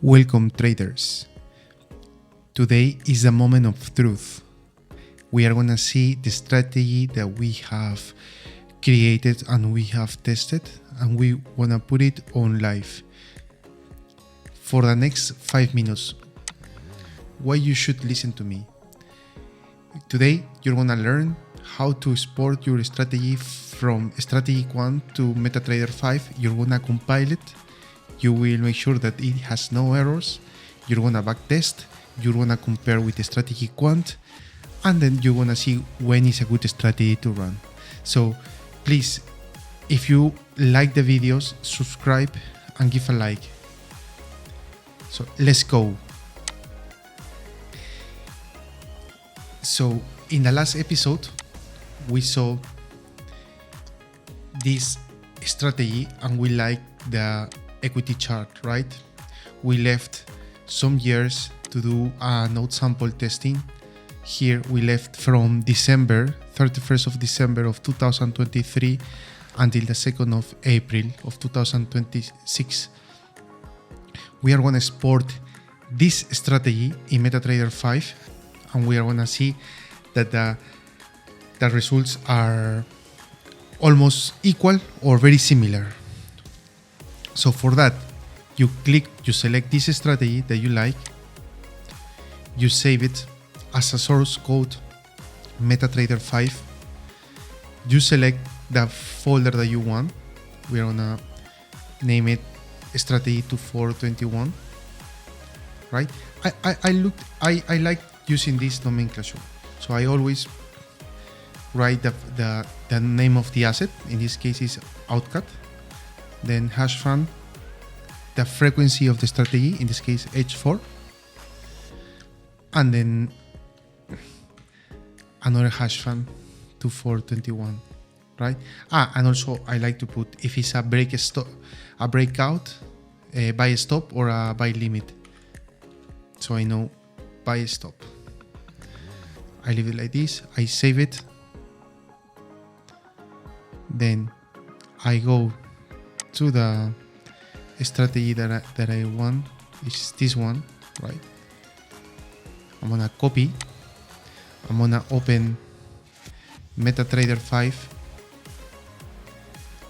Welcome traders. Today is the moment of truth. We are gonna see the strategy that we have created and we have tested, and we wanna put it on live. For the next 5 minutes, why you should listen to me. Today you're gonna learn how to export your strategy from StrategyQuant to MetaTrader 5. You're gonna compile it. You will make sure that it has no errors. You're gonna backtest. You're gonna compare with the StrategyQuant, and then you're gonna see when is a good strategy to run. So please, if you like the videos, subscribe and give a like. So let's go. So in the last episode, we saw this strategy and we like the equity chart, right? We left some years to do a node sample testing. Here we left from December, 31st of December of 2023 until the 2nd of April of 2026. We are going to export this strategy in MetaTrader 5, and we are going to see that the results are almost equal or very similar. So for that, you select this strategy that you like, you save it as a source code MetaTrader 5, you select the folder that you want. We're gonna name it strategy 2421, right? I like using this nomenclature, so I always write the name of the asset. In this case is outcut, then hash fund, the frequency of the strategy, in this case H4, and then another hash fund 2421, right? And also I like to put if it's a breakout, buy stop, or a buy limit, so I know buy stop. I leave it like this. I save it. Then I go to the strategy that I want, which is this one, right? I'm gonna copy. I'm gonna open MetaTrader 5,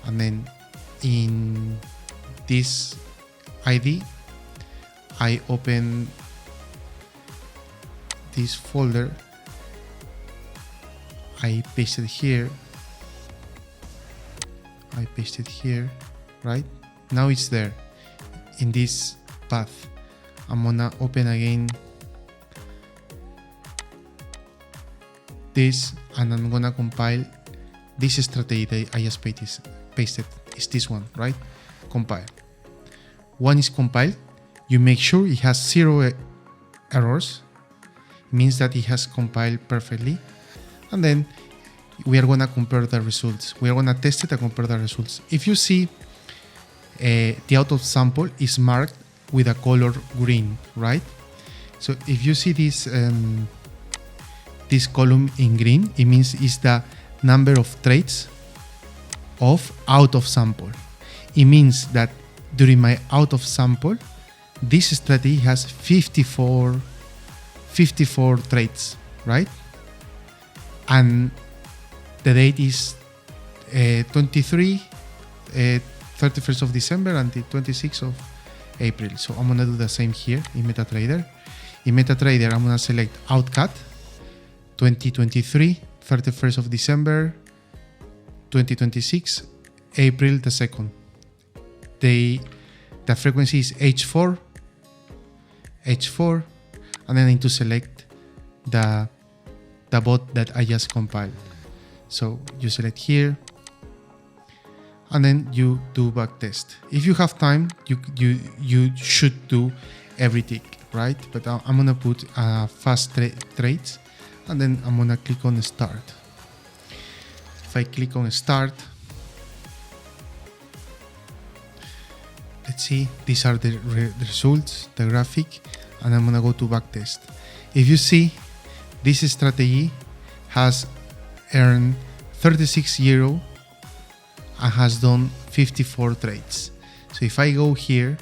and then in this ID I open this folder. I paste it here. I paste it here, right? Now it's there in this path. I'm gonna open again this, and I'm gonna compile this strategy that I just pasted. It's this one, right? Compile. One is compiled. You make sure it has 0 errors. It means that it has compiled perfectly. And then we are going to compare the results. We are going to test it and compare the results. If you see the out of sample is marked with a color green, right? So if you see this this column in green, it means it's the number of trades of out of sample. It means that during my out of sample, this strategy has 54 trades, right? And the date is 31st of December until 26th of April. So I'm gonna do the same here in MetaTrader. In MetaTrader, I'm gonna select outcut 2023, 31st of December, 2026, April the 2nd. The frequency is H4, and then I need to select the bot that I just compiled. So you select here, and then you do backtest. If you have time, you should do everything, right? But I'm gonna put fast trades, and then I'm gonna click on start. If I click on start, let's see, these are the results, the graphic, and I'm gonna go to backtest. If you see, this strategy has earned 36 euro and has done 54 trades. So if I go here,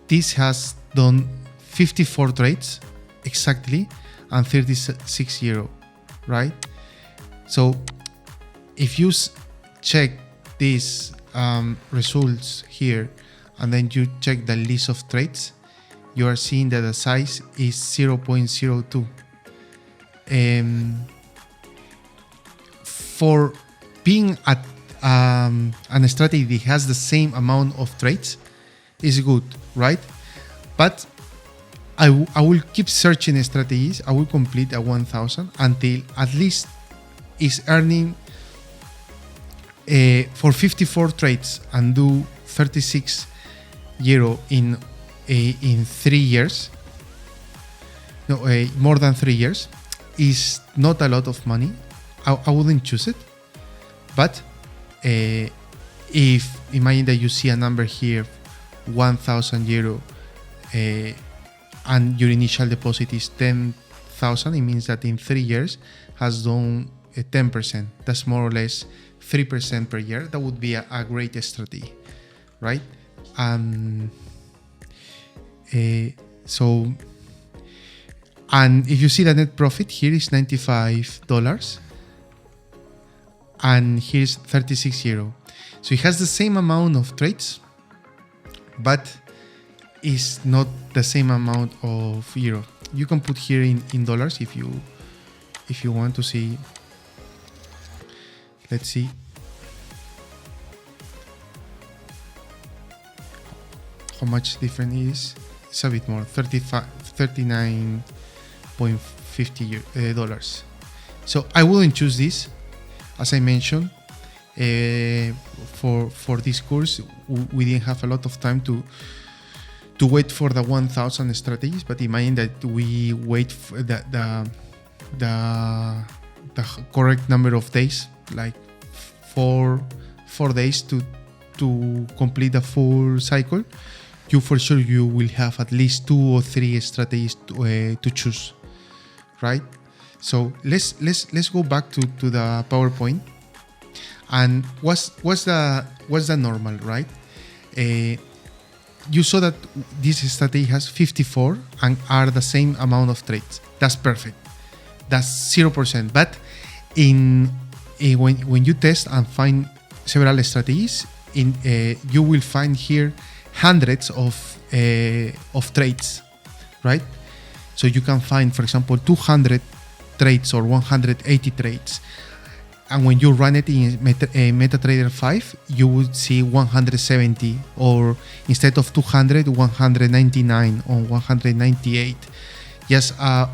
this has done 54 trades exactly and 36 euro, right? So if you check these results here and then you check the list of trades, you are seeing that the size is 0.02. For being at an strategy that has the same amount of trades is good, right? But I will keep searching strategies. I will complete a 1000 until at least is earning for 54 trades and do 36 euro in 3 years. No, more than 3 years is not a lot of money. I wouldn't choose it, but if imagine that you see a number here, 1,000 euro, and your initial deposit is 10,000, it means that in 3 years has done 10%. That's more or less 3% per year. That would be a great strategy, right? So, and if you see the net profit here is $95 and here's 36 euro. So it has the same amount of trades, but it's not the same amount of euro. You can put here in dollars if you want to see. Let's see. How much different it is. It's a bit more, $39.50 dollars. So I wouldn't choose this, as I mentioned. For this course, we didn't have a lot of time to wait for the 1000 strategies, but imagine that we wait for the correct number of days, like four days to complete the full cycle. You for sure you will have at least 2 or 3 strategies to choose, right? So let's go back to the PowerPoint. And what's the normal, right? You saw that this strategy has 54 and are the same amount of trades. That's perfect. That's 0%. But when you test and find several strategies, you will find here hundreds of trades, right? So you can find, for example, 200 trades or 180 trades. And when you run it in MetaTrader 5, you would see 170, or instead of 200, 199 or 198. Just a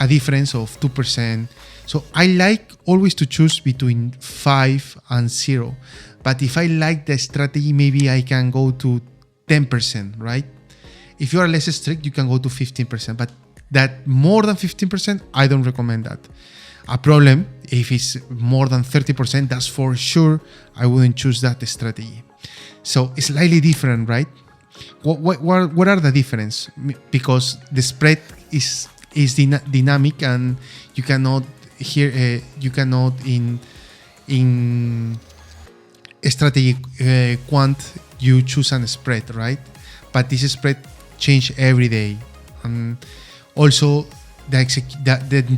difference of 2%. So I like always to choose between 5 and 0. But if I like the strategy, maybe I can go to 10%, right? If you are less strict, you can go to 15%. But that more than 15%, I don't recommend that. A problem, if it's more than 30%, that's for sure I wouldn't choose that strategy. So it's slightly different, right? What are the difference? Because the spread is dynamic, and you cannot in StrategyQuant you choose a spread, right? But this spread change every day, and also the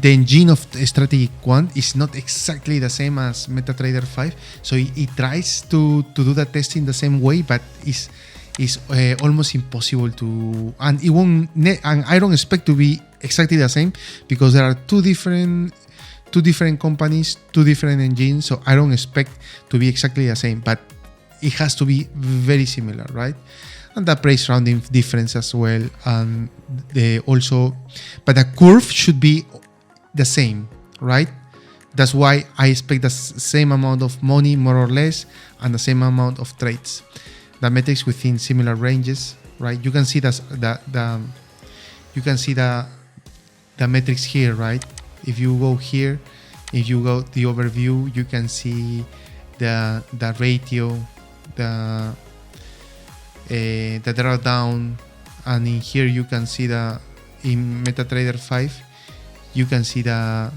engine of StrategyQuant is not exactly the same as MetaTrader 5, so it tries to do the testing the same way, but is almost impossible to, and it won't, and I don't expect to be exactly the same, because there are two different companies, 2 different engines, so I don't expect to be exactly the same, but it has to be very similar, right? And the price rounding difference as well, and but the curve should be the same, right? That's why I expect the same amount of money, more or less, and the same amount of trades. The metrics within similar ranges, right? You can see the metrics here, right? If you go here, if you go the overview, you can see the ratio, the drawdown, and in here you can see in MetaTrader 5 you can see the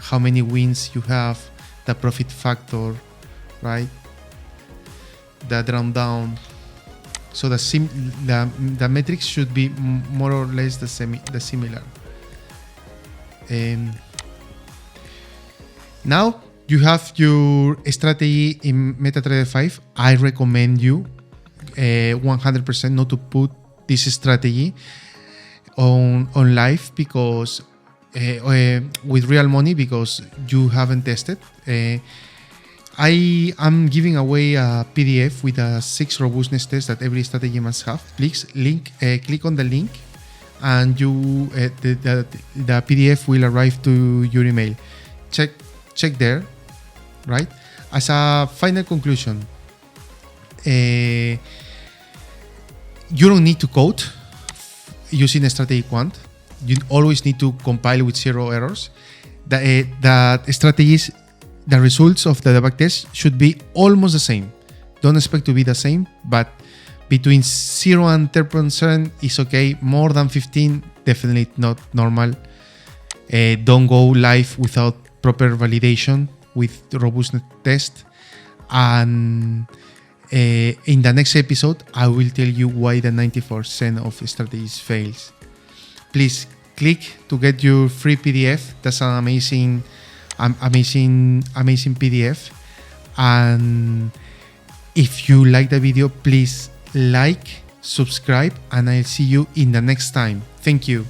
how many wins you have, the profit factor, right? the down. So the metrics should be more or less the similar. Now you have your strategy in MetaTrader 5. I recommend you 100% not to put this strategy on live because with real money, because you haven't tested. I am giving away a PDF with a 6 robustness tests that every strategy must have. Please click on the link, and you the PDF will arrive to your email. Check there, right? As a final conclusion, you don't need to code using StrategyQuant. You always need to compile with 0 errors. The strategies, the results of the backtest should be almost the same. Don't expect to be the same, but between 0 and 10% is okay. More than 15, definitely not normal. Don't go live without proper validation with robustness test. And in the next episode, I will tell you why the 94% of strategies fails. Please click to get your free PDF. That's an amazing PDF. And if you like the video, please like, subscribe, and I'll see you in the next time. Thank you.